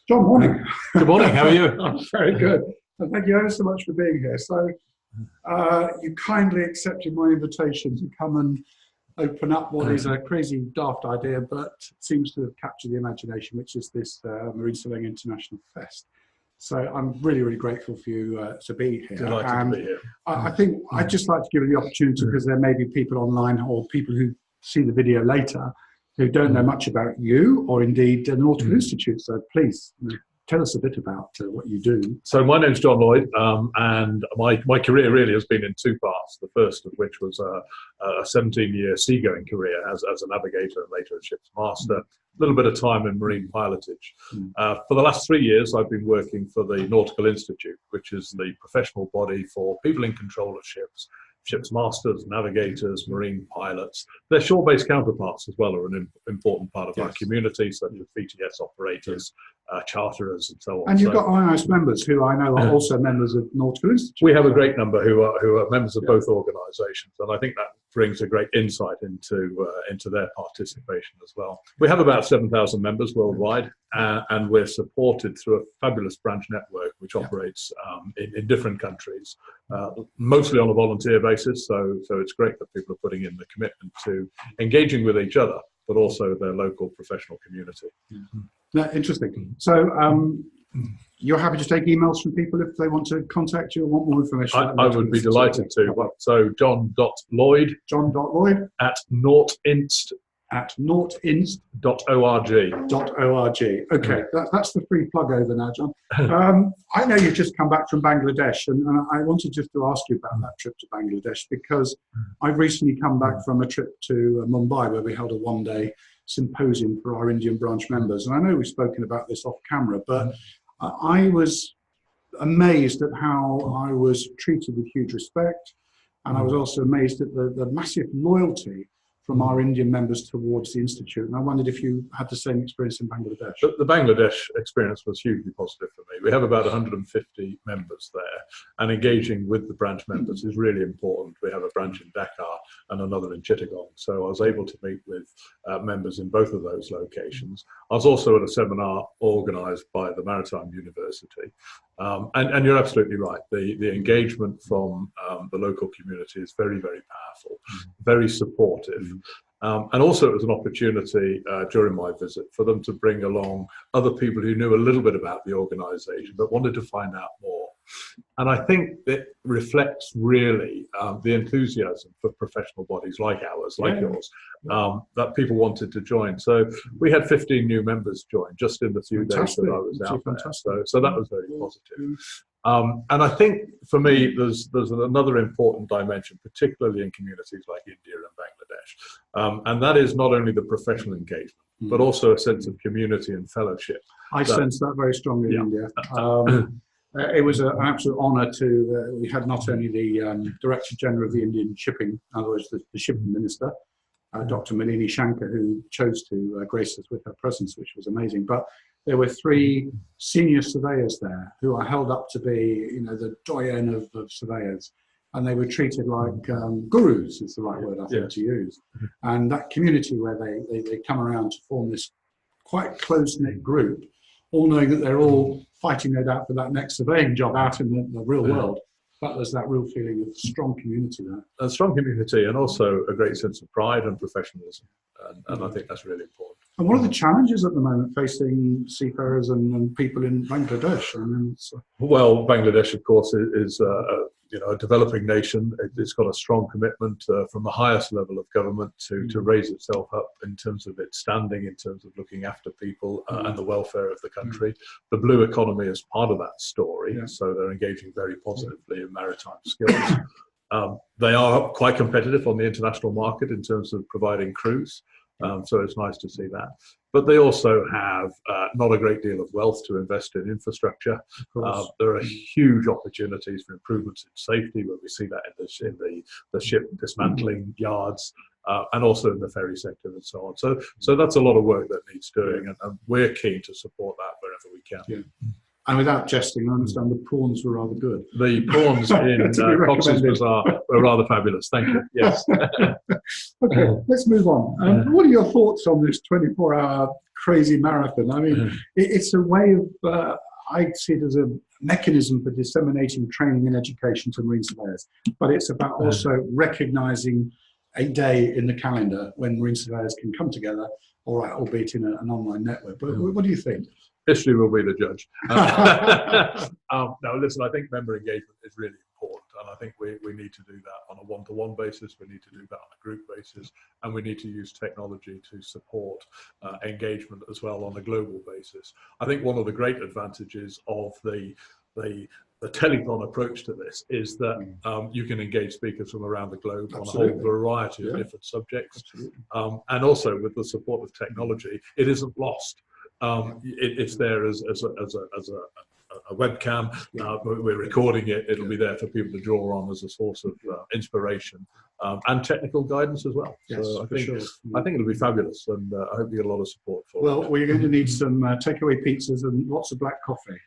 John, morning. Good morning, how are you? I'm very good. And thank you ever so much for being here. So you kindly accepted my invitation to come and open up what is a crazy, daft idea, but seems to have captured the imagination, which is this Marine Surveying International Fest. So I'm really, really grateful for you to be here. Delighted to be here. I think I'd just like to give you the opportunity, because there may be people online or people who see the video later who don't know much about you or indeed the Nautical Institute. So please tell us a bit about what you do. So my name's John Lloyd, and my career really has been in two parts. The first of which was a 17-year seagoing career as a navigator and later a ship's master. A little bit of time in marine pilotage. For the last 3 years, I've been working for the Nautical Institute, which is the professional body for people in control of ships. Ships masters, navigators, marine pilots. Their shore-based counterparts as well are an important part of our community, such as VTS operators, charterers, and so on. And you've got IIMS members who I know are also members of Nautical Institute. We have a great number who are members of both organisations, and I think that brings a great insight into their participation as well. We have about 7,000 members worldwide, and we're supported through a fabulous branch network which operates in different countries, mostly on a volunteer basis. So it's great that people are putting in the commitment to engaging with each other, but also their local professional community. Yeah, interesting. So you're happy to take emails from people if they want to contact you or want more information? I would be delighted to. So John.Lloyd at nautinst nautinst.org. Okay, that's the free plug over now, John. I know you've just come back from Bangladesh, and I wanted just to ask you about that trip to Bangladesh, because I've recently come back from a trip to Mumbai, where we held a one-day symposium for our Indian branch members. And I know we've spoken about this off camera, but I was amazed at how I was treated with huge respect. And I was also amazed at the massive loyalty from our Indian members towards the Institute. And I wondered if you had the same experience in Bangladesh. The Bangladesh experience was hugely positive for me. We have about 150 members there, and engaging with the branch members is really important. We have a branch in Dhaka and another in Chittagong. So I was able to meet with members in both of those locations. I was also at a seminar organised by the Maritime University. And you're absolutely right. The engagement from the local community is very, very powerful, very supportive. And also it was an opportunity during my visit for them to bring along other people who knew a little bit about the organisation but wanted to find out more. And I think it reflects really the enthusiasm for professional bodies like ours, like yours, that people wanted to join. So we had 15 new members join just in the few days that I was out there. So that was very positive. And I think for me, there's another important dimension, particularly in communities like India and Bangladesh, and that is not only the professional engagement, but also a sense of community and fellowship. I sense that very strongly in India. It was an absolute honour to, we had not only the Director General of the Indian Shipping, in other words, the Shipping Minister, Dr. Malini Shankar, who chose to grace us with her presence, which was amazing. But there were 3 senior surveyors there who are held up to be, the doyen of surveyors. And they were treated like gurus, is the right word I think to use. And that community where they come around to form this quite close-knit group, all knowing that they're all fighting, no doubt, for that next surveying job out in the real world. But there's that real feeling of strong community there. A strong community, and also a great sense of pride and professionalism. And I think that's really important. And what are the challenges at the moment facing seafarers and people in Bangladesh? Well, Bangladesh, of course, is a developing nation. It's got a strong commitment from the highest level of government to raise itself up in terms of its standing, in terms of looking after people and the welfare of the country. The blue economy is part of that story, so they're engaging very positively in maritime skills. They are quite competitive on the international market in terms of providing crews. So it's nice to see that. But they also have not a great deal of wealth to invest in infrastructure. There are huge opportunities for improvements in safety, where we see that in the ship dismantling yards, and also in the ferry sector and so on. So that's a lot of work that needs doing, and we're keen to support that wherever we can. And without jesting, I understand the prawns were rather good. The prawns in Cox's Bazaar were rather fabulous. Thank you. Yes. Okay, let's move on. What are your thoughts on this 24-hour crazy marathon. I mean, it's a way of, I see it as a mechanism for disseminating training and education to marine surveyors, but it's about also recognising a day in the calendar when marine surveyors can come together, all right, albeit in an online network. But what do you think? History will be the judge. No, listen, I think member engagement is really important, and I think we need to do that on a one-to-one basis, we need to do that on a group basis, and we need to use technology to support engagement as well on a global basis. I think one of the great advantages of the telethon approach to this is that you can engage speakers from around the globe on a whole variety of different subjects. And also with the support of technology, it isn't lost. It's there as a webcam. We're recording it. It'll be there for people to draw on as a source of inspiration and technical guidance as well. Yes, so I think it'll be fabulous, and I hope you get a lot of support for it. Well, we're going to need some takeaway pizzas and lots of black coffee,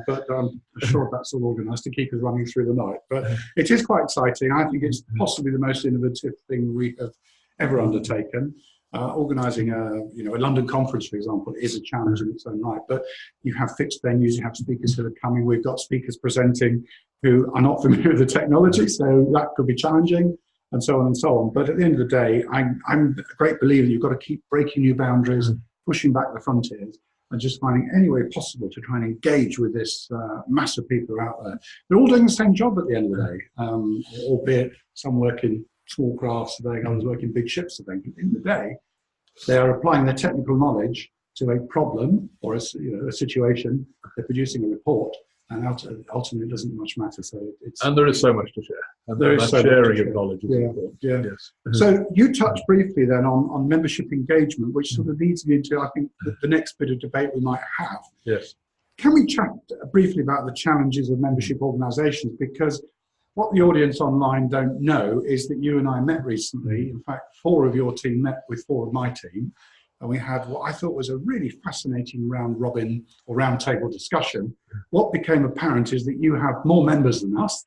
but I'm sure that's all organised to keep us running through the night. But it is quite exciting. I think it's possibly the most innovative thing we have ever undertaken. Organising a London conference, for example, is a challenge in its own right. But you have fixed venues, you have speakers who are coming. We've got speakers presenting who are not familiar with the technology, so that could be challenging, and so on and so on. But at the end of the day, I'm a great believer that you've got to keep breaking new boundaries, pushing back the frontiers, and just finding any way possible to try and engage with this mass of people out there. They're all doing the same job at the end of the day, albeit some work in small craft surveying, others work in big ships surveying. At the end of the day, they are applying their technical knowledge to a problem or a situation. They're producing a report, and ultimately it doesn't much matter. So and there is so much to share. And there is sharing of knowledge is important. Yeah. Yes. So you touched briefly then on membership engagement, which sort of leads me into, I think, the next bit of debate we might have. Yes. Can we chat briefly about the challenges of membership organisations? Because what the audience online don't know is that you and I met recently. In fact, 4 of your team met with 4 of my team, and we had what I thought was a really fascinating round robin or round table discussion. What became apparent is that you have more members than us,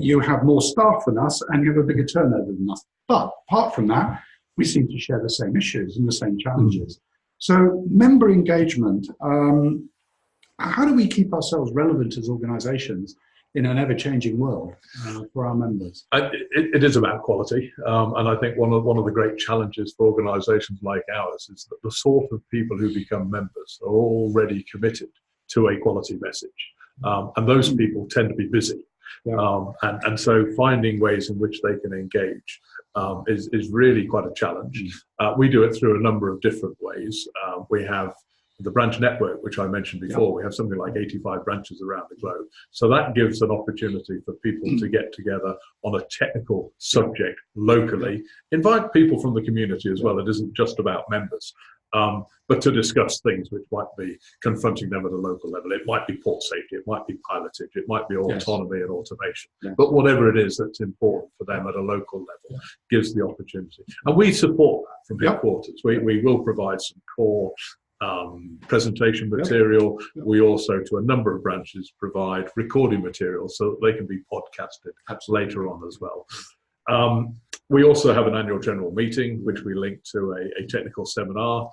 you have more staff than us, and you have a bigger turnover than us. But apart from that, we seem to share the same issues and the same challenges. So member engagement, how do we keep ourselves relevant as organisations in an ever-changing world for our members? It is about quality, and I think one of the great challenges for organisations like ours is that the sort of people who become members are already committed to a quality message, and those people tend to be busy, and so finding ways in which they can engage is really quite a challenge. We do it through a number of different ways. We have the branch network, which I mentioned before. We have something like 85 branches around the globe. So that gives an opportunity for people to get together on a technical subject locally. Invite people from the community as well. It isn't just about members, but to discuss things which might be confronting them at a local level. It might be port safety, it might be pilotage, it might be autonomy and automation. But whatever it is that's important for them at a local level gives the opportunity. And we support that from headquarters. We will provide some core presentation material. We also, to a number of branches, provide recording material so that they can be podcasted later on as well. We also have an annual general meeting, which we link to a technical seminar.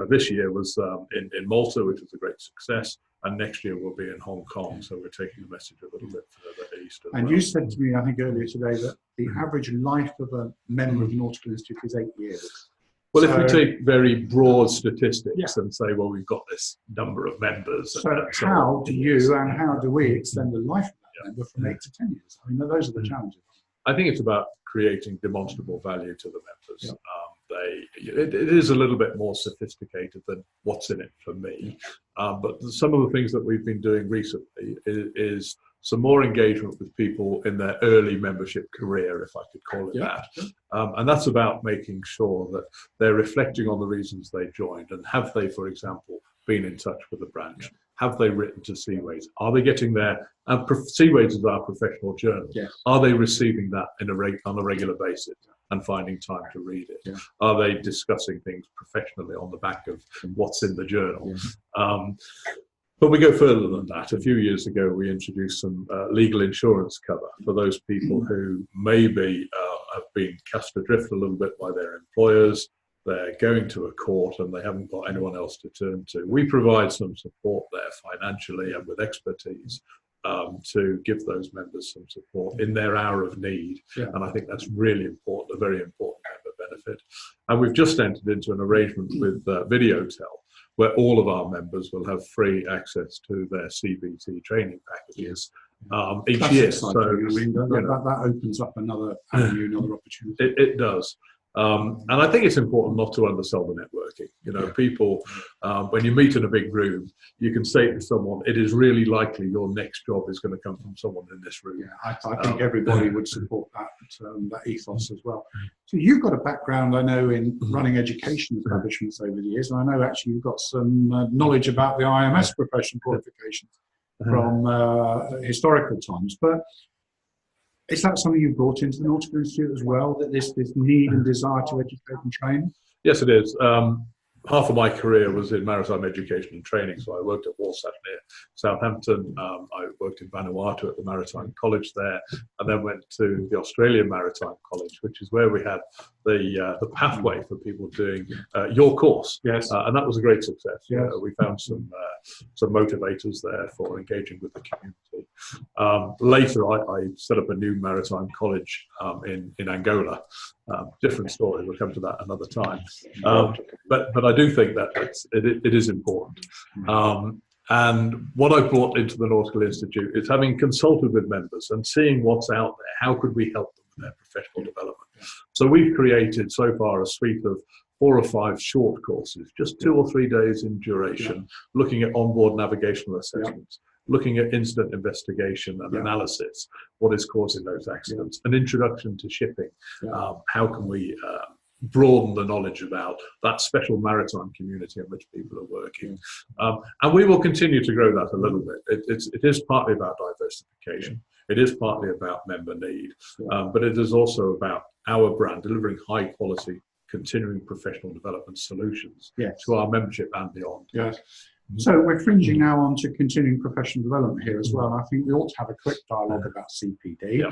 This year was in Malta, which was a great success, and next year we'll be in Hong Kong. So we're taking the message a little bit further east. And you said to me, I think earlier today, that the average life of a member of the Nautical Institute is 8 years. Well, if we take very broad statistics and say, well, we've got this number of members. So how do you and how do we extend the life of that member from 8 to 10 years? I mean, those are the challenges. I think it's about creating demonstrable value to the members. It is a little bit more sophisticated than what's in it for me. But some of the things that we've been doing recently is some more engagement with people in their early membership career, if I could call it that. And that's about making sure that they're reflecting on the reasons they joined, and have they, for example, been in touch with the branch? Have they written to Seaways? Are they getting their, Seaways is our professional journal. Are they receiving that on a regular basis and finding time to read it? Are they discussing things professionally on the back of what's in the journal? But we go further than that. A few years ago, we introduced some legal insurance cover for those people who maybe have been cast adrift a little bit by their employers, they're going to a court and they haven't got anyone else to turn to. We provide some support there financially and with expertise to give those members some support in their hour of need. Yeah. And I think that's really important, a very important member benefit. And we've just entered into an arrangement with Videotel, where all of our members will have free access to their CBT training packages each year. So that opens up another avenue, another opportunity. It does. And I think it's important not to undersell the networking. You know, people, when you meet in a big room, you can say to someone, it is really likely your next job is going to come from someone in this room. Yeah, I think everybody would support that ethos as well. So you've got a background, I know, in running education establishments over the years, and I know actually you've got some knowledge about the IIMS professional qualifications from historical times. But is that something you brought into the Nautical Institute as well, that this need and desire to educate and train? Yes, it is. Half of my career was in maritime education and training. So I worked at Warsat near Southampton. I worked in Vanuatu at the Maritime College there, and then went to the Australian Maritime College, which is where we had the pathway for people doing your course. Yes. And that was a great success. Yes. We found some motivators there for engaging with the community. Later, I set up a new maritime college in Angola. Different story. We'll come to that another time. But I do think that it is important. And what I brought into the Nautical Institute is having consulted with members and seeing what's out there. How could we help them with their professional development? So we've created so far a suite of 4 or 5 short courses, just 2 or 3 days in duration, looking at onboard navigational assessments, looking at incident investigation and analysis, what is causing those accidents, an introduction to shipping, how can we broaden the knowledge about that special maritime community in which people are working. And we will continue to grow that a little bit. It is partly about diversification. It is partly about member need, but it is also about our brand delivering high quality, continuing professional development solutions to our membership and beyond. Yes. So we're fringing now on to continuing professional development here as well. And I think we ought to have a quick dialogue about CPD.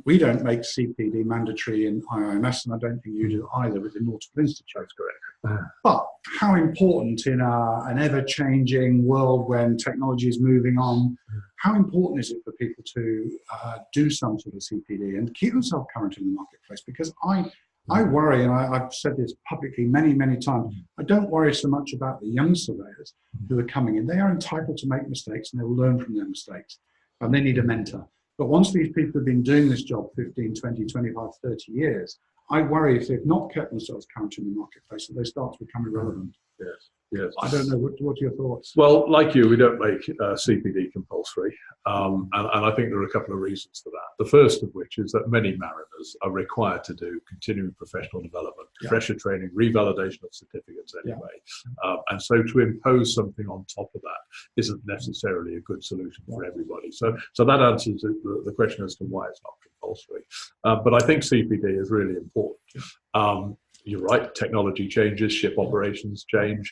We don't make CPD mandatory in IIMS, and I don't think you do either with the Nautical Institute. That's correct. But how important in an ever-changing world when technology is moving on, how important is it for people to do some sort of CPD and keep themselves current in the marketplace? Because I worry, and I've said this publicly many, many times, I don't worry so much about the young surveyors who are coming in. They are entitled to make mistakes and they will learn from their mistakes, and they need a mentor. But once these people have been doing this job 15, 20, 25, 30 years, I worry if they've not kept themselves current in the marketplace that they start to become irrelevant. Yes. I don't know, what are your thoughts? Well, like you, we don't make CPD compulsory. And I think there are a couple of reasons for that. The first of which is that many mariners are required to do continuing professional development, fresher training, revalidation of certificates anyway. And so to impose something on top of that isn't necessarily a good solution for everybody. So that answers the question as to why it's not compulsory. But I think CPD is really important. You're right, technology changes, ship operations change.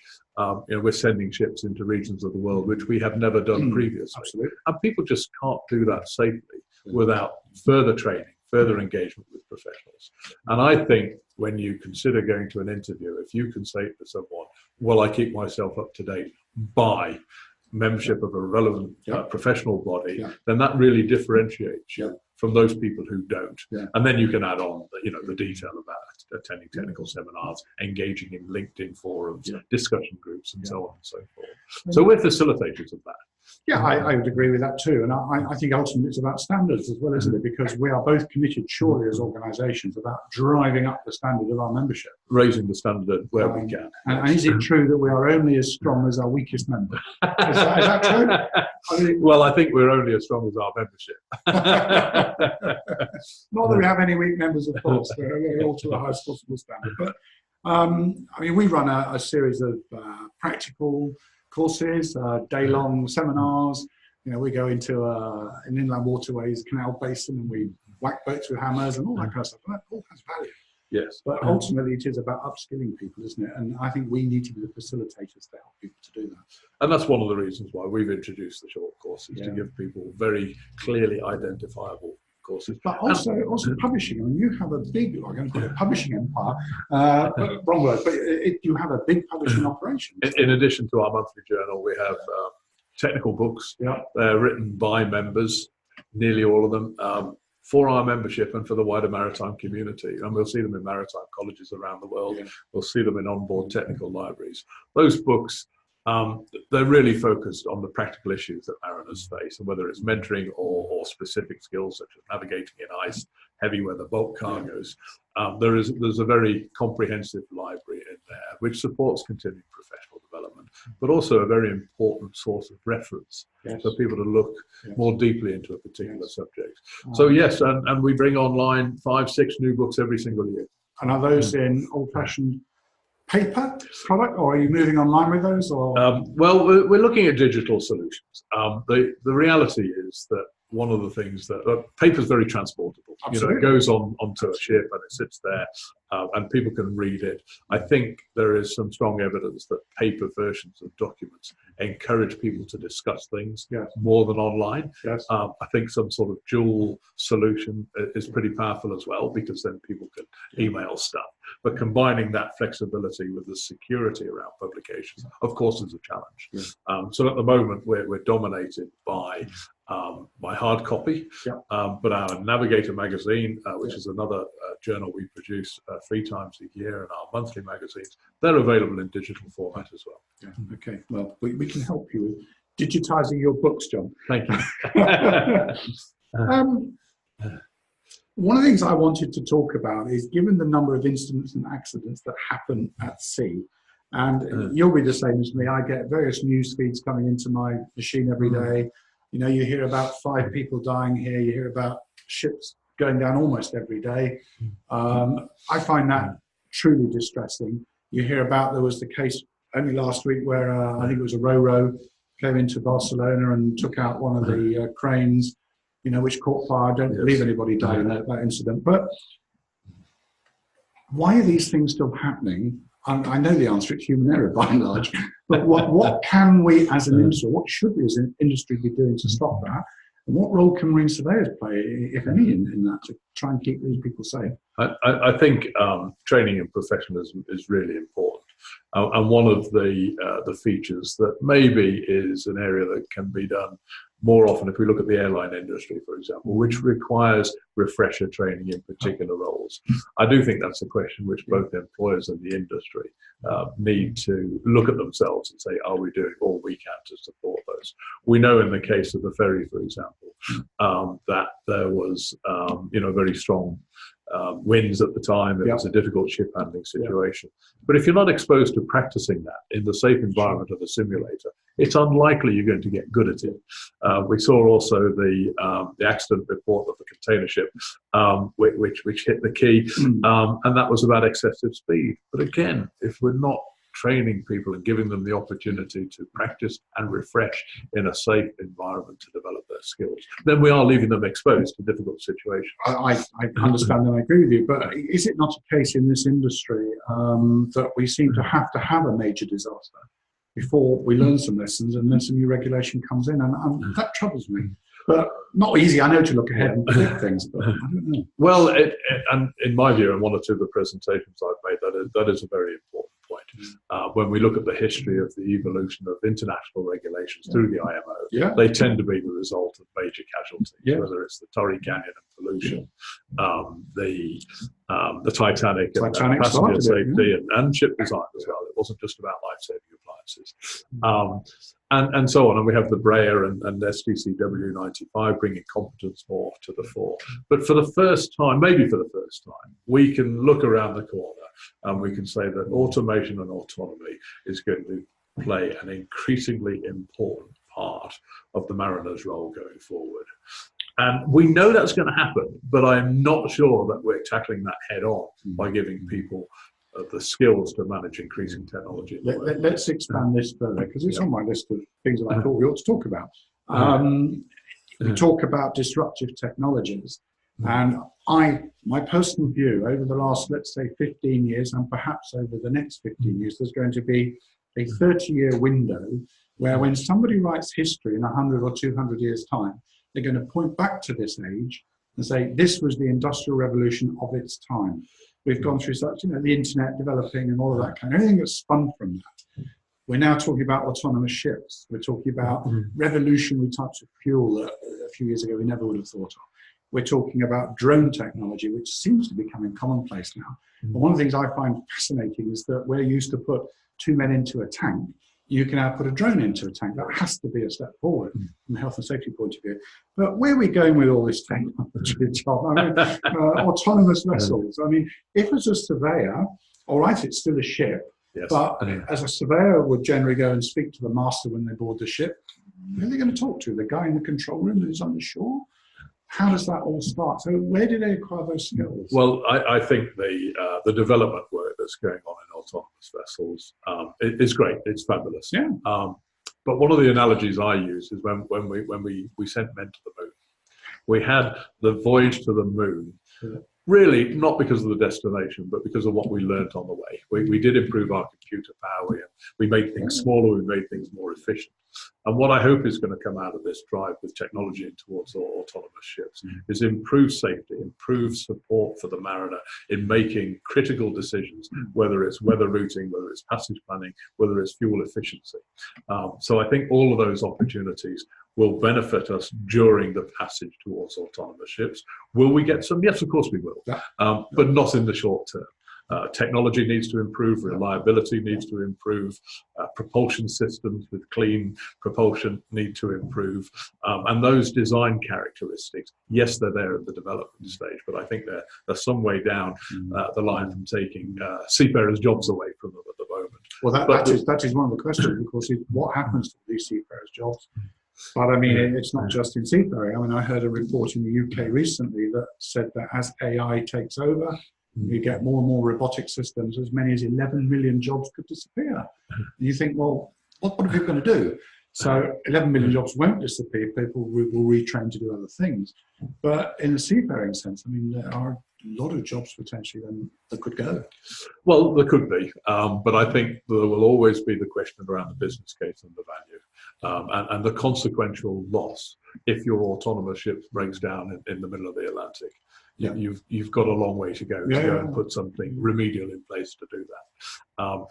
We're sending ships into regions of the world which we have never done previously. Absolutely. And people just can't do that safely without further training, further engagement with professionals. And I think when you consider going to an interview, if you can say to someone, well, I keep myself up to date by membership of a relevant professional body, then that really differentiates you from those people who don't. And then you can add on the detail about attending technical seminars, engaging in LinkedIn forums, discussion groups, and so on and so forth. So we're facilitators of that. Yeah, I would agree with that too. And I think ultimately it's about standards as well, isn't it? Because we are both committed, surely, as organisations, about driving up the standard of our membership. Raising the standard where we can. And is it true that we are only as strong as our weakest member? Is that true? Well, I think we're only as strong as our membership. Not that we have any weak members, of course. We're all to the highest possible standard. But, we run a series of practical courses, day-long seminars. We go into an inland waterways, canal basin, and we whack boats with hammers and all that kind of stuff. And that all has value. Yes. But ultimately, it is about upskilling people, isn't it? And I think we need to be the facilitators to help people to do that. And that's one of the reasons why we've introduced the short courses, to give people very clearly identifiable courses. But also publishing. I mean, you have a big, I'm going to call it publishing empire, wrong word, but you have a big publishing operation. In addition to our monthly journal, we have technical books. Yeah. They're written by members, nearly all of them, for our membership and for the wider maritime community. And we'll see them in maritime colleges around the world. Yeah. We'll see them in onboard technical libraries. Those books, they're really focused on the practical issues that mariners face, and whether it's mentoring or specific skills such as navigating in ice, heavy weather bulk cargoes. There's a very comprehensive library in there which supports continuing professional development, but also a very important source of reference for people to look more deeply into a particular subject. So yes, and we bring online 5, 6 new books every single year. And are those in old-fashioned paper product, or are you moving online with those? Or well, we're looking at digital solutions. The reality is that one of the things that paper is very transportable. Absolutely. You know, it goes onto a ship and it sits there, and people can read it. I think there is some strong evidence that paper versions of documents encourage people to discuss things more than online. Yes. I think some sort of dual solution is pretty powerful as well, because then people can email stuff. But combining that flexibility with the security around publications, of course, is a challenge. Yeah. So at the moment, we're dominated by hard copy, but our Navigator magazine, which is another journal we produce 3 times a year, and our monthly magazines, they're available in digital format as well. Yeah. Okay, well, we can help you with digitizing your books, John. Thank you. One of the things I wanted to talk about is, given the number of incidents and accidents that happen at sea, and you'll be the same as me, I get various news feeds coming into my machine every day. You know, you hear about 5 people dying here, you hear about ships going down almost every day. I find that truly distressing. You hear about, there was the case only last week where I think it was a ro-ro came into Barcelona and took out one of the cranes, you know, which caught fire. I don't believe anybody died in that incident. But why are these things still happening? I know the answer, it's human error by and large, but what can we as an industry, what should we as an industry be doing to stop that? And what role can marine surveyors play, if any, in that, to try and keep these people safe? I think training and professionalism is really important. And one of the features that maybe is an area that can be done more often, if we look at the airline industry, for example, which requires refresher training in particular roles. I do think that's a question which both employers and the industry need to look at themselves and say, are we doing all we can to support those? We know in the case of the ferry, for example, that there was very strong winds at the time. It was a difficult ship handling situation. But if you're not exposed to practicing that in the safe environment of a simulator, it's unlikely you're going to get good at it. We saw also the accident report of the container ship, which hit the quay, and that was about excessive speed. But again, if we're not training people and giving them the opportunity to practice and refresh in a safe environment to develop their skills, then we are leaving them exposed to difficult situations. I understand and I agree with you, but is it not a case in this industry that we seem to have a major disaster before we learn some lessons, and then some new regulation comes in, and that troubles me. But not easy, I know, to look ahead and predict things, but I don't know. Well, and in my view, and one or two of the presentations I've made, that is a very important point. When we look at the history of the evolution of international regulations through the IMO, they tend to be the result of major casualties, whether it's the Torrey Canyon and pollution, the Titanic and passenger safety and ship design as well. It wasn't just about life-saving appliances. And so on. And we have the Breyer and STCW 95 bringing competence more to the fore. But for the first time, maybe for the first time, we can look around the corner and we can say that automation and autonomy is going to play an increasingly important part of the mariner's role going forward. And we know that's going to happen, but I'm not sure that we're tackling that head on by giving people the skills to manage increasing technology. Let's expand this further, because it's on my list of things that I thought we ought to talk about. We talk about disruptive technologies, and my personal view, over the last, let's say, 15 years, and perhaps over the next 15 years, there's going to be a 30-year window where, when somebody writes history in 100 or 200 years' time, they're going to point back to this age and say this was the industrial revolution of its time. We've gone through such, the internet developing and all of that kind of everything that's spun from that. We're now talking about autonomous ships. We're talking about revolutionary types of fuel that a few years ago we never would have thought of. We're talking about drone technology, which seems to be becoming commonplace now. And one of the things I find fascinating is that we're used to put 2 men into a tank. You can now put a drone into a tank. That has to be a step forward from a health and safety point of view. But where are we going with all this technology, John? I mean, autonomous vessels. I mean, if as a surveyor, all right, it's still a ship, but as a surveyor would generally go and speak to the master when they board the ship, who are they going to talk to? The guy in the control room who's on the shore? How does that all start? So where do they acquire those skills? Well, I think the development work that's going on in autonomous vessels is great. It's fabulous. Yeah. But one of the analogies I use is when we sent men to the moon. We had the voyage to the moon, really not because of the destination, but because of what we learnt on the way. We did improve our computer power. We made things smaller. We made things more efficient. And what I hope is going to come out of this drive with technology and towards autonomous ships is improved safety, improved support for the mariner in making critical decisions, whether it's weather routing, whether it's passage planning, whether it's fuel efficiency. So I think all of those opportunities will benefit us during the passage towards autonomous ships. Will we get some? Yes, of course we will, but not in the short term. Technology needs to improve, reliability needs to improve, propulsion systems with clean propulsion need to improve, and those design characteristics, yes, they're there at the development stage, but I think they're some way down the line from taking seafarers' jobs away from them at the moment. Well, that is one of the questions, of course, is what happens to these seafarers' jobs? But I mean, it's not just in seafaring. I mean, I heard a report in the UK recently that said that as AI takes over, you get more and more robotic systems, as many as 11 million jobs could disappear. And you think, well, what are people going to do? So 11 million jobs won't disappear. People will retrain to do other things. But in the seafaring sense, I mean, there are a lot of jobs potentially then that could go. Well, there could be, but I think there will always be the question around the business case and the value, and the consequential loss if your autonomous ship breaks down in the middle of the Atlantic. Yeah. You've got a long way to go go and put something remedial in place to do that.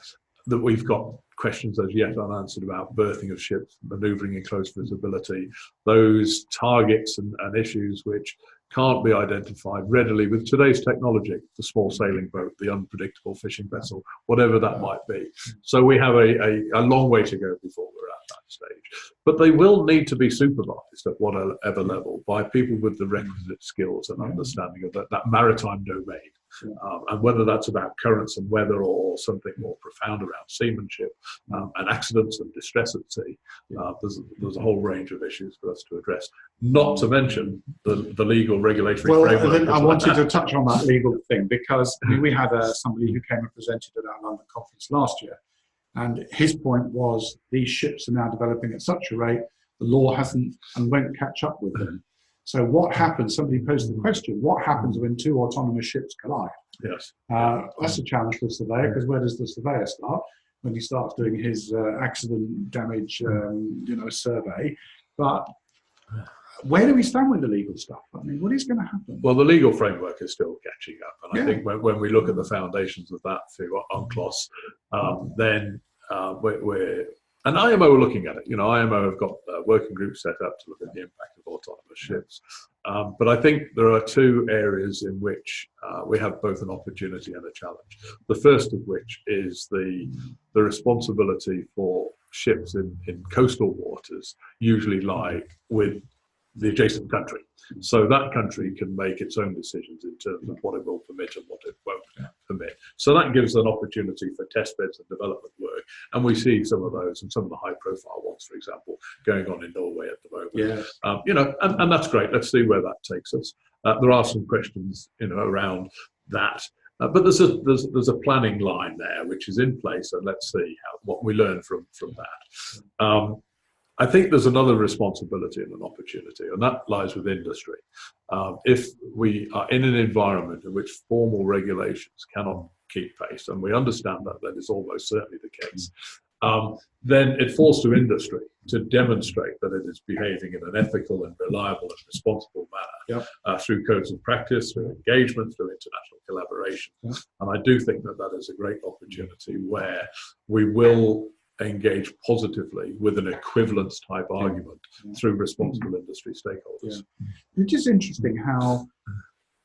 That we've got questions as yet unanswered about berthing of ships, manoeuvring in close visibility, those targets and issues which can't be identified readily with today's technology, the small sailing boat, the unpredictable fishing vessel, whatever that might be. So we have a long way to go before we're at that stage. But they will need to be supervised at whatever level by people with the requisite skills and understanding of that maritime domain. And whether that's about currents and weather or something more profound around seamanship and accidents and distress at sea, there's a whole range of issues for us to address. Not to mention the legal regulatory framework. I wanted to touch on that legal thing because I mean, we had somebody who came and presented at our London conference last year, and his point was these ships are now developing at such a rate the law hasn't and won't catch up with them. So what happens, somebody posed the question, what happens when two autonomous ships collide? Yes. That's a challenge for the surveyor, because where does the surveyor start? When he starts doing his accident damage survey. But where do we stand with the legal stuff? I mean, what is going to happen? Well, the legal framework is still catching up. And I think when we look at the foundations of that through UNCLOS, then we're... And IMO are looking at it. IMO have got working groups set up to look at the impact of autonomous ships. But I think there are two areas in which we have both an opportunity and a challenge. The first of which is the responsibility for ships in coastal waters usually lie with the adjacent country. So that country can make its own decisions in terms of what it will permit and what it won't permit. So that gives an opportunity for test beds and development work. And we see some of those and some of the high profile ones, for example, going on in Norway at the moment. Yes. And that's great. Let's see where that takes us. There are some questions, around that. But there's a planning line there which is in place, and let's see what we learn from that. I think there's another responsibility and an opportunity, and that lies with industry. If we are in an environment in which formal regulations cannot keep pace, and we understand that is almost certainly the case, then it falls to industry to demonstrate that it is behaving in an ethical and reliable and responsible manner through codes of practice, through engagement, through international collaboration. And I do think that that is a great opportunity where we will engage positively with an equivalence type argument through responsible industry stakeholders. It is interesting how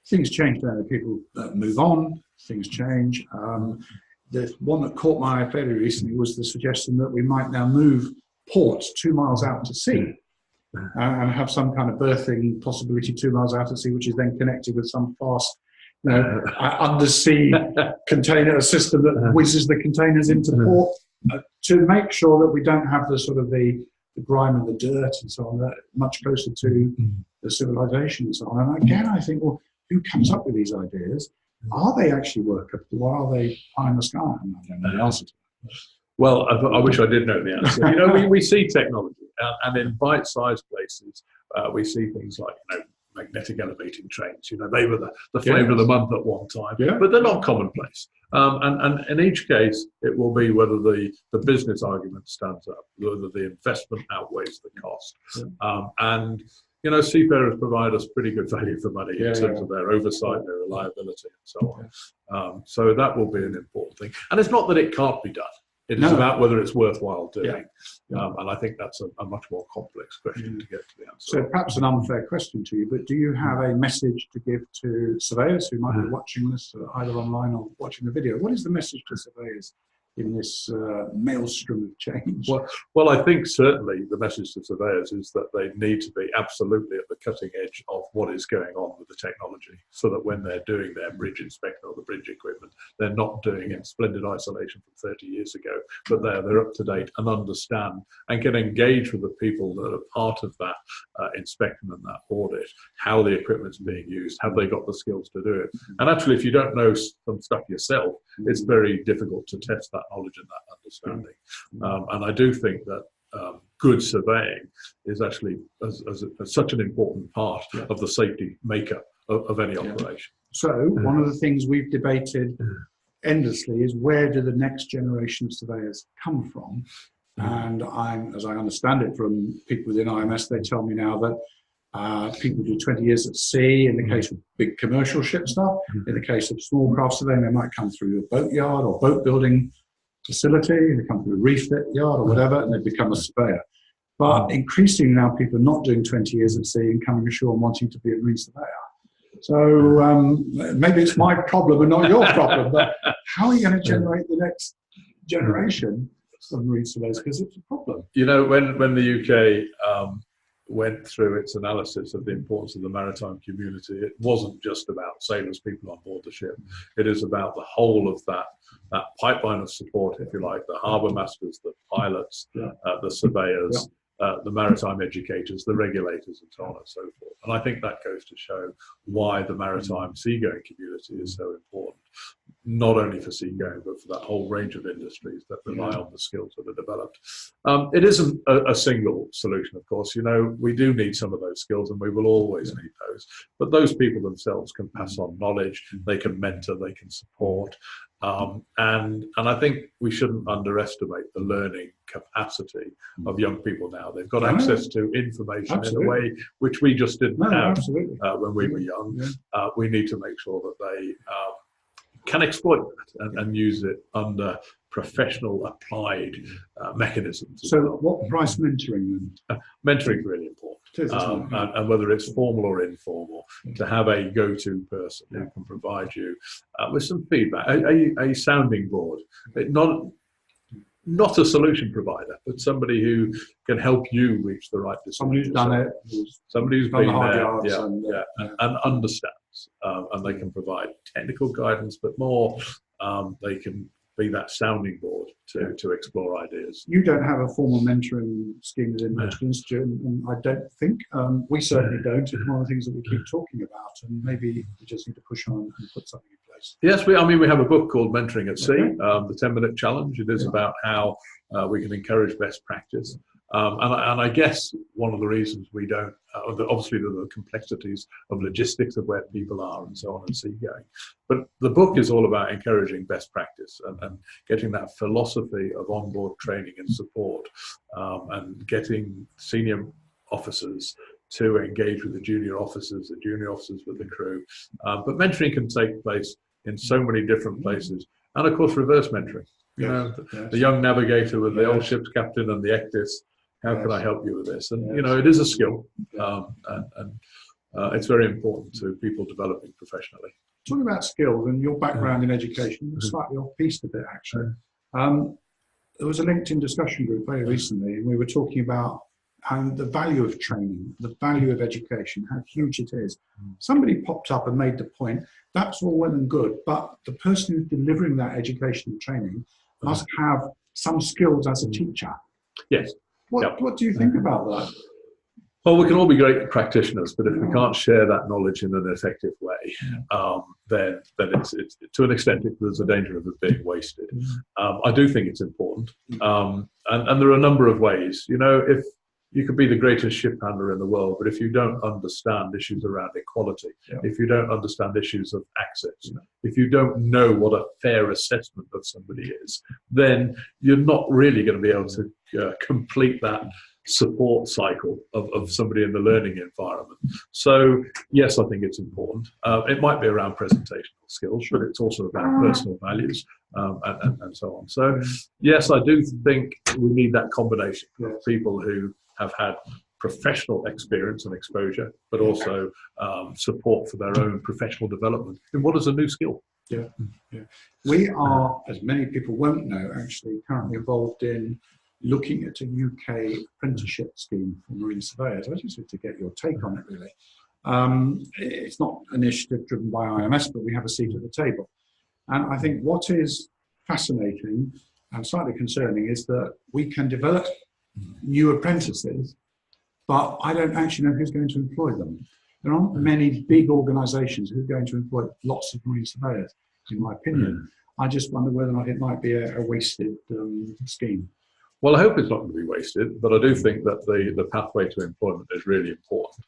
things change now. People move on, things change. The one that caught my eye fairly recently was the suggestion that we might now move ports 2 miles out to sea and have some kind of berthing possibility 2 miles out at sea, which is then connected with some fast undersea container system that whizzes the containers into port, to make sure that we don't have the sort of the grime and the dirt and so on, that much closer to the civilization and so on. And again, I think, well, who comes up with these ideas? Are they actually workable, or are they pie in the sky? And I don't know the answer to that. Well, I wish I did know the answer. You know, we see technology, and in bite-sized places, we see things like, you know, magnetic elevating trains. You know, they were the flavour of the month at one time, but they're not commonplace. And in each case, it will be whether the business argument stands up, whether the investment outweighs the cost. And, you know, seafarers provide us pretty good value for money in terms of their oversight, their reliability, and so on. So that will be an important thing. And it's not that it can't be done. It is about whether it's worthwhile doing. And I think that's a much more complex question to get to the answer. So perhaps an unfair question to you, but do you have a message to give to surveyors who might be watching this either online or watching the video? What is the message to surveyors in this maelstrom of change? Well, I think certainly the message to surveyors is that they need to be absolutely at the cutting edge of what is going on with the technology, so that when they're doing their bridge inspection or the bridge equipment, they're not doing it in splendid isolation from 30 years ago, but they're up to date and understand and can engage with the people that are part of that inspection and that audit, how the equipment's being used, have they got the skills to do it. And actually, if you don't know some stuff yourself, it's very difficult to test that knowledge and that understanding. And I do think that good surveying is actually such an important part of the safety makeup of any operation. So one of the things we've debated endlessly is, where do the next generation of surveyors come from? And as I understand it from people within IIMS, they tell me now that people do 20 years at sea in the case of big commercial ship stuff. In the case of small craft surveying, they might come through a boat yard or boat building facility, they come through a refit yard or whatever, and they become a surveyor. But increasingly now, people are not doing 20 years at sea and coming ashore and wanting to be a marine surveyor. So maybe it's my problem and not your problem, but how are you going to generate the next generation of marine surveyors? Because it's a problem. You know, when the UK went through its analysis of the importance of the maritime community, it wasn't just about sailors, people on board the ship. It is about the whole of that pipeline of support, if you like, the harbour masters, the pilots, the surveyors, the maritime educators, the regulators, and so on and so forth. And I think that goes to show why the maritime seagoing community is so important, not only for seagoing, but for that whole range of industries that rely on the skills that are developed. It isn't a single solution, of course. You know, we do need some of those skills, and we will always need those. But those people themselves can pass on knowledge, they can mentor, they can support. And I think we shouldn't underestimate the learning capacity of young people now. They've got access to information in a way which we just didn't have when we were young. We need to make sure that they can exploit that and use it under professional applied mechanisms. So what price mentoring then? Mentoring is really important. And whether it's formal or informal, to have a go-to person who can provide you with some feedback, a sounding board, not a solution provider, but somebody who can help you reach the right decision. Somebody who's done it. Somebody who's done been the hard there, yards and understands, and they can provide technical guidance, but more they can be that sounding board to explore ideas. You don't have a formal mentoring scheme within Nautical Institute, and I don't think. We certainly don't. It's one of the things that we keep talking about, and maybe we just need to push on and put something in place. Yes, we have a book called Mentoring at Sea, the 10-minute challenge. It is about how we can encourage best practice. And I guess one of the reasons we don't, obviously there are the complexities of logistics of where people are and so on and seagoing. But the book is all about encouraging best practice and getting that philosophy of onboard training and support, and getting senior officers to engage with the junior officers with the crew. But mentoring can take place in so many different places. And of course, reverse mentoring. You know, the young navigator with the old ship's captain and the ectis. How can I help you with this? And, you know, it is a skill. And it's very important to people developing professionally. Talking about skills and your background in education, you're slightly off-piste a bit, actually. There was a LinkedIn discussion group very recently, and we were talking about the value of training, the value of education, how huge it is. Somebody popped up and made the point, that's all well and good, but the person who's delivering that education and training must have some skills as a teacher. Yes. What do you think about that? Well, we can all be great practitioners, but if we can't share that knowledge in an effective way, then it's to an extent there's a danger of it being wasted. I do think it's important, and there are a number of ways. You know, if you could be the greatest ship handler in the world, but if you don't understand issues around equality, if you don't understand issues of access, if you don't know what a fair assessment of somebody is, then you're not really going to be able to complete that support cycle of somebody in the learning environment. So yes, I think it's important. It might be around presentational skills, but it's also about personal values and so on. So yes, I do think we need that combination of people who have had professional experience and exposure, but also support for their own professional development in what is a new skill. We are, as many people won't know, actually currently involved in looking at a UK apprenticeship scheme for marine surveyors. I just want to get your take on it, really. It's not an initiative driven by IIMS, but we have a seat at the table. And I think what is fascinating and slightly concerning is that we can develop new apprentices, but I don't actually know who's going to employ them. There aren't many big organisations who are going to employ lots of marine surveyors, in my opinion. I just wonder whether or not it might be a wasted scheme. Well, I hope it's not going to be wasted, but I do think that the pathway to employment is really important,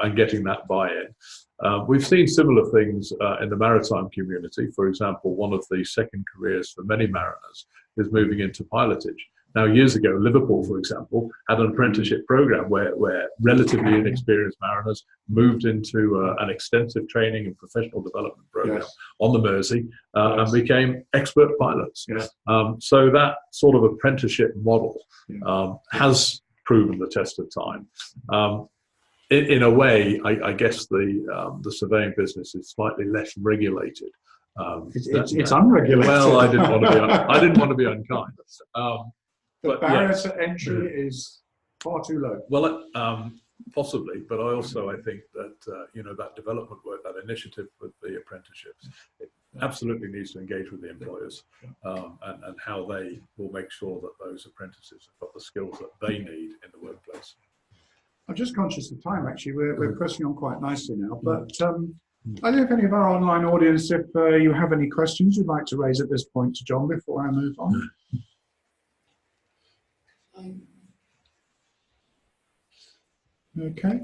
and getting that buy-in. We've seen similar things in the maritime community. For example, one of the second careers for many mariners is moving into pilotage. Now, years ago, Liverpool, for example, had an apprenticeship program where relatively inexperienced mariners moved into an extensive training and professional development program on the Mersey and became expert pilots. So that sort of apprenticeship model has proven the test of time. In a way, I guess the surveying business is slightly less regulated. It's unregulated. Well, I didn't want to be unkind. The barrier to entry is far too low. Well, possibly, but I think that you know, that development work, that initiative with the apprenticeships, it absolutely needs to engage with the employers and how they will make sure that those apprentices have got the skills that they need in the workplace. I'm just conscious of time. Actually, we're pressing on quite nicely now, but I don't know if any of our online audience, if you have any questions you'd like to raise at this point to John before I move on. Okay,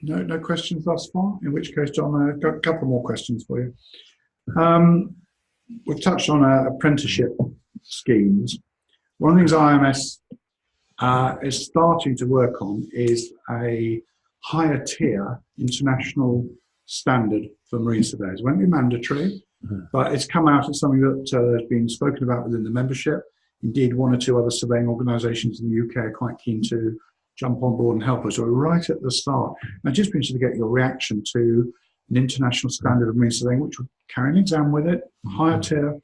no questions thus far, in which case, John, I've got a couple more questions for you. We've touched on apprenticeship schemes. One of the things IIMS is starting to work on is a higher tier international standard for marine surveyors. It won't be mandatory, but it's come out as something that has been spoken about within the membership. Indeed, one or two other surveying organisations in the UK are quite keen to jump on board and help us. So we're right at the start. And I'd just be interested to get your reaction to an international standard of marine surveying, which would carry an exam with it, higher tier,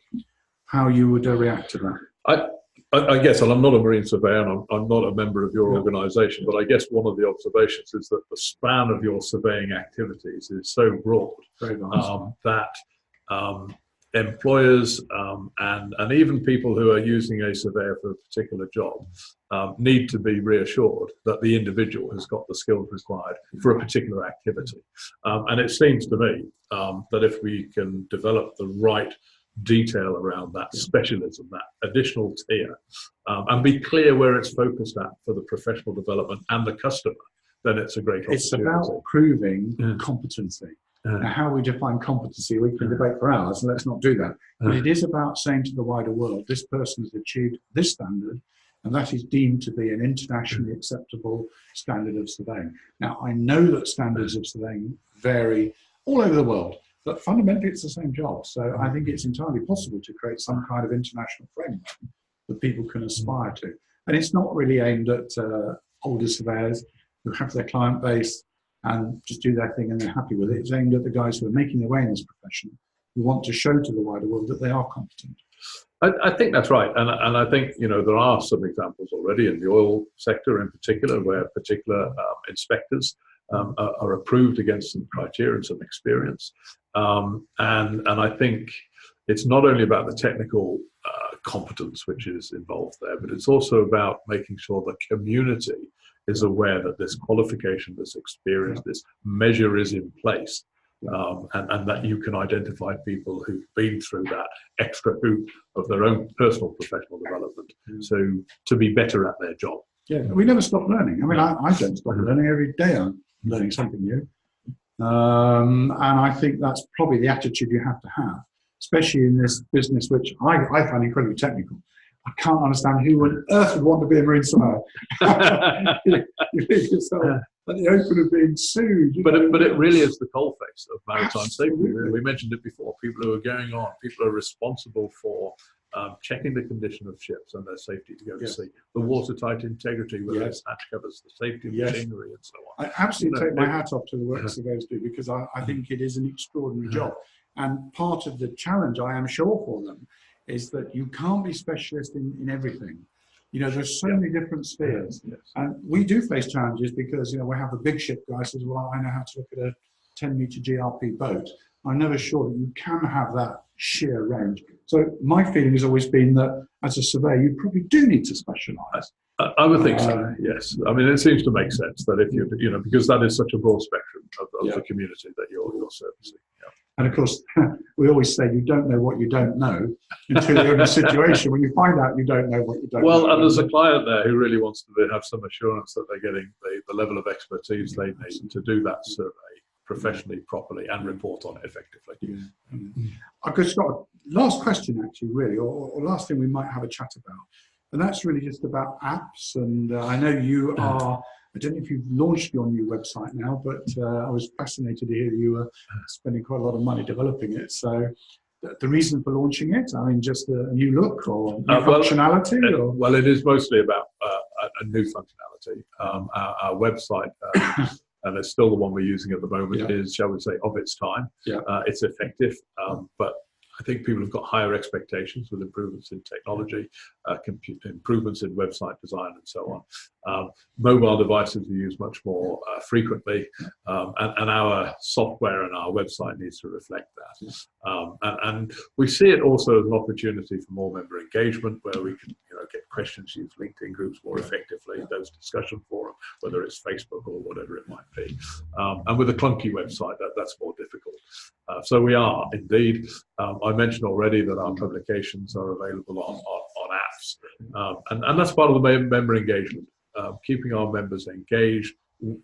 how you would react to that. I guess, and I'm not a marine surveyor, and I'm not a member of your organisation, but I guess one of the observations is that the span of your surveying activities is so broad that employers and even people who are using a surveyor for a particular job need to be reassured that the individual has got the skills required for a particular activity. And it seems to me that if we can develop the right detail around that specialism, that additional tier, and be clear where it's focused at for the professional development and the customer, then it's a great opportunity. It's about proving competency. Now, how we define competency, we can debate for hours, and let's not do that. But it is about saying to the wider world, this person has achieved this standard, and that is deemed to be an internationally acceptable standard of surveying. Now, I know that standards of surveying vary all over the world, but fundamentally it's the same job. So I think it's entirely possible to create some kind of international framework that people can aspire to. And it's not really aimed at older surveyors who have their client base and just do their thing and they're happy with it. It's aimed at the guys who are making their way in this profession, who want to show to the wider world that they are competent. I think that's right, and I think there are some examples already in the oil sector in particular where particular inspectors are approved against some criteria and some experience, and I think it's not only about the technical competence which is involved there, but it's also about making sure the community is aware that this qualification, this experience, this measure is in place. And that you can identify people who've been through that extra hoop of their own personal professional development, so to be better at their job. Yeah, we never stop learning. I mean, I don't stop learning. Every day I'm learning something new. And I think that's probably the attitude you have to have, especially in this business, which I find incredibly technical. I can't understand who on earth would want to be a marine surveyor. You think yourself at the open of being sued. But it really is the coalface of maritime safety. We mentioned it before. People who are going on, people who are responsible for checking the condition of ships and their safety to go to sea, the watertight integrity, whether it's hatch covers, the safety of machinery, and so on. I absolutely take my hat off to the work surveyors do, because I think it is an extraordinary job. And part of the challenge, I am sure, for them is that you can't be specialist in everything. There's so many different spheres. And we do face challenges because, we have a big ship guy says, well, I know how to look at a 10-meter GRP boat. I'm never sure that you can have that sheer range. So my feeling has always been that as a surveyor, you probably do need to specialise. I would think so, yes. I mean, it seems to make sense that if you, because that is such a broad spectrum of the community that you're servicing. And of course, we always say you don't know what you don't know until you're in a situation when you find out you don't know what you don't know. Well, and there's a client there who really wants to have some assurance that they're getting the level of expertise they need to do that survey professionally, properly, and report on it effectively. I've just got a last question, actually, really, or last thing we might have a chat about. And that's really just about apps. And I know you are... I don't know if you've launched your new website now, but I was fascinated to hear you were spending quite a lot of money developing it. So the reason for launching it, I mean, just a new look or new functionality? Well, it is mostly about a new functionality. Our website, and it's still the one we're using at the moment, is, shall we say, of its time. It's effective, but I think people have got higher expectations with improvements in technology, improvements in website design, and so on. Mobile devices are used much more frequently, and our software and our website needs to reflect that. And we see it also as an opportunity for more member engagement, where we can get questions, use LinkedIn groups more effectively, those discussion forums, whether it's Facebook or whatever it might be. And with a clunky website, that's more difficult. So we are indeed. I mentioned already that our publications are available on apps, and that's part of the member engagement, keeping our members engaged.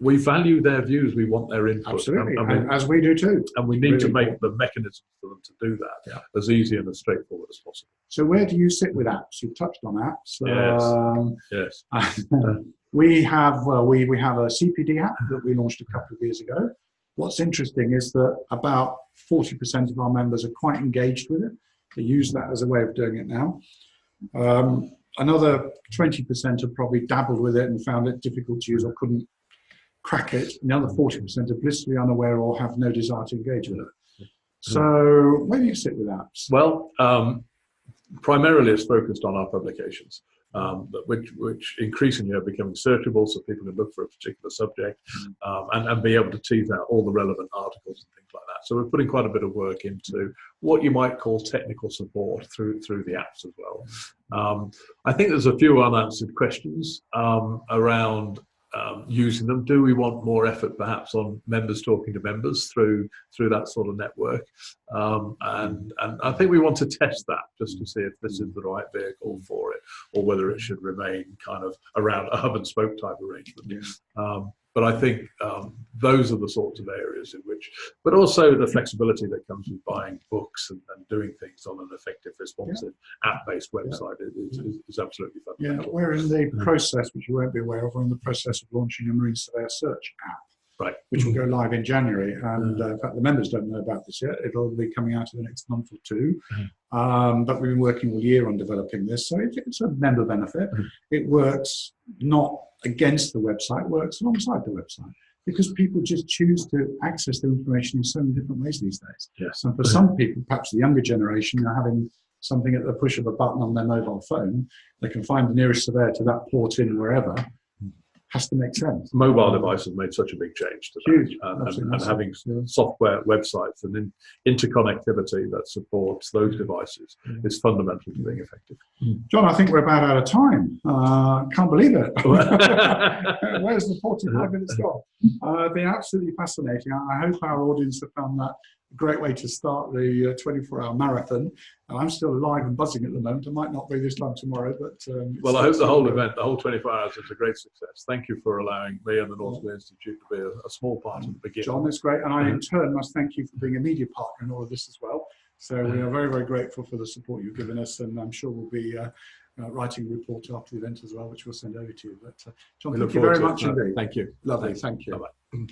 We value their views. We want their input. Absolutely, as we do too. And we need to make the mechanisms for them to do that as easy and as straightforward as possible. So where do you sit with apps? You've touched on apps. Yes. We have a CPD app that we launched a couple of years ago. What's interesting is that about 40% of our members are quite engaged with it. They use that as a way of doing it now. Another 20% have probably dabbled with it and found it difficult to use or couldn't crack it. And the other 40% are blissfully unaware or have no desire to engage with it. So where do you sit with apps? Well, primarily it's focused on our publications, which increasingly are becoming searchable, so people can look for a particular subject and be able to tease out all the relevant articles and things like that. So we're putting quite a bit of work into what you might call technical support through the apps as well. I think there's a few unanswered questions around using them. Do we want more effort perhaps on members talking to members through that sort of network? And I think we want to test that just to see if this is the right vehicle for it, or whether it should remain kind of around a hub and spoke type arrangement. But I think those are the sorts of areas in which, but also the flexibility that comes with buying books and doing things on an effective, responsive, app-based website is absolutely fundamental. Yeah, we're in the process, which you won't be aware of, we're in the process of launching a marine surveyor search app. Right. Which will go live in January, and in fact the members don't know about this yet. It'll be coming out in the next month or two, but we've been working all year on developing this, so it's a member benefit. It works not against the website, it works alongside the website, because people just choose to access the information in so many different ways these days. Yes. And for some people, perhaps the younger generation, are having something at the push of a button on their mobile phone. They can find the nearest surveyor to that port in wherever. Has to make sense. Mobile devices made such a big change to Huge. that, and having software, websites, and interconnectivity that supports those devices is fundamental to being effective. John, I think we're about out of time. Can't believe it. Where's the 45 minutes gone? Been absolutely fascinating. I hope our audience have found that a great way to start the 24-hour marathon. I'm still alive and buzzing at the moment. I might not be this time tomorrow, but well, I hope the whole event, the whole 24 hours, is a great success. Thank you for allowing me and the Nautical Institute to be a small part of the beginning. John, it's great, and I in turn must thank you for being a media partner in all of this as well. So we are very, very grateful for the support you've given us, and I'm sure we'll be writing a report after the event as well, which we'll send over to you. But John, thank you very much indeed. Thank you. Lovely, thank you. Bye-bye.